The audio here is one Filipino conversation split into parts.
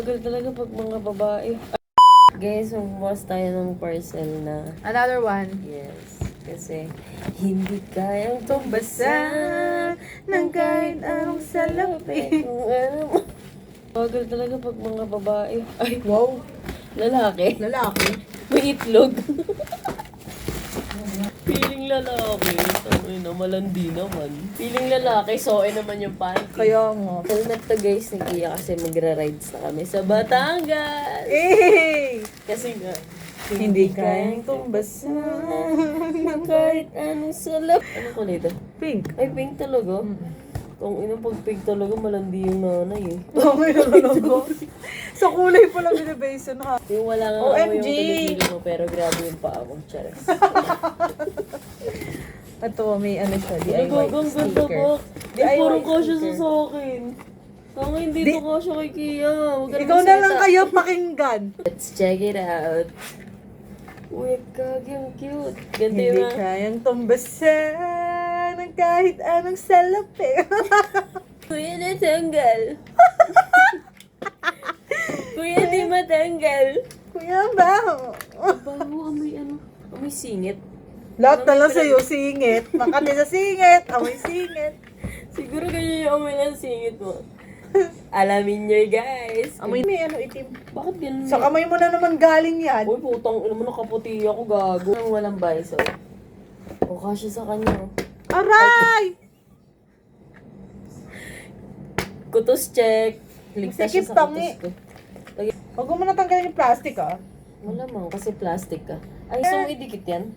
Bagal talaga pag mga babae. Guys, magbukas tayo ng parcel na. Another one. Yes. Kasi hindi kayang Tumbasan ng kahit anong salapi. Kung ano. Bagal talaga pag mga babae. Ay, Wow. lalaki. Lalaki. May itlog. Feeling lalaki. Ay na, malandi naman. Feeling lalaki, soe naman yung panty. Kaya nga. Helmet to guys ni Kia kasi magra-rides na kami sa Batangas. Eh! Kasi nga, Hindi kayang tumbasan ng kahit anong salap. Anong kulay ito? pink. Ay, pink talaga. Kung inang pag pink talaga, malandi yung nanay eh. Okay naman ako. Sa kulay pa lang binibase na. Yung wala nga ako yung kilikili mo, pero grabe yung paa mo. Charas. Ito, may ano siya, DIY Nagagang ganda sticker. ba? Di DIY puro kasya sticker. sa akin. Tanga, hindi to kasya kay Kia. Huwag ka Ikaw na lang magsalita. kayo pakinggan. Let's check it out. Uy, kagi, ang cute. Ganito Hindi yung kayang tumbasan ng kahit anong salapi. Kuya, natanggal. Kuya, di matanggal. Kuya ba? Bago, amoy ano? Amoy singit. Lahat na lang sa'yo, singit. Makati sa singit, amoy singit. Siguro ganyan yung amoy ng singit mo. Alamin nyo guys. Amoy may ano itim. Bakit ganun? Sa kamay mo na naman galing yan. Uy, putang ina mo, nakaputi ako, gago. Nang walang bayso. O, kasya sa kanya. Aray! Kutos check. Ligtas siya Sikip sa tangi. kutos ko. Huwag mo na tanggalin yung plastic, ah. Wala mang, kasi plastic ka. Ay, so may dikit yan?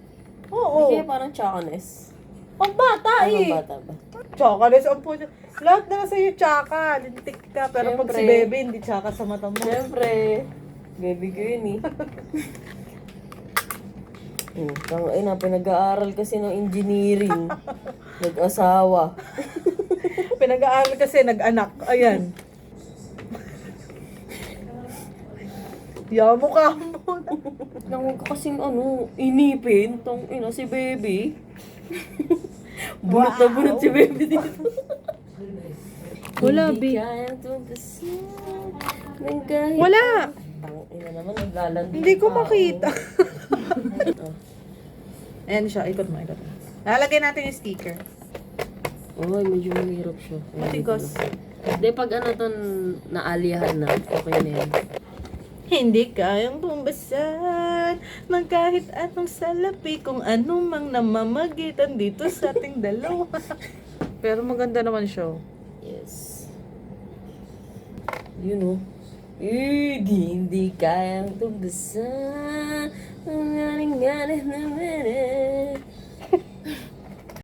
Oo. Hindi kaya parang chakanes. Pang bata Ay, eh. mga bata ba? Chocolate, ang po. Lahat na lang sa'yo, tsaka. Lintik ka. Pero pag si Siyempre. Bebe, hindi tsaka sa mata mo. Siyempre. Baby ko yun eh. Ay na, pinag-aaral kasi ng engineering. Nag-asawa. Pinag-aaral kasi, nag-anak. Ayan. Yamo ka mo. Nang huwag ka kasing inipin. Tong ina si baby. Bunot na bunot si baby dito. Wala, Hindi B. kayang tumpasan ng kahit Wala. Tang ina naman, naglalandi. Hindi ko yung tao. makita. Oh. Ayan siya, ikot mo, ikot mo. Lalagay natin yung sticker. Ay, medyo mahirap siya. Matigos. Hindi, pag naalihan na, okay na yan. Hindi kayang tumbasan ng kahit anong salapi kung ano mang namamagitan dito sa ating dalawa. Pero maganda naman siya. Yes. You know. Hindi kayang tumbasan ang ngaring-ngaring ng